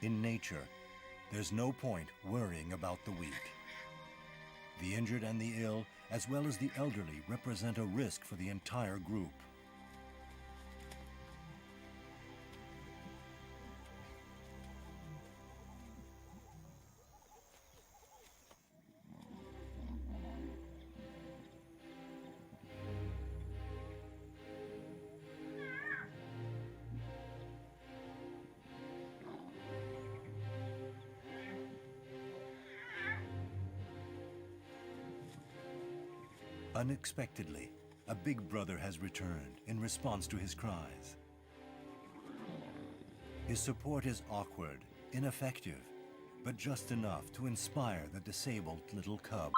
In nature, there's no point worrying about the weak. The injured and the ill, as well as the elderly, represent a risk for the entire group. Unexpectedly, a big brother has returned in response to his cries. His support is awkward, ineffective, but just enough to inspire the disabled little cub.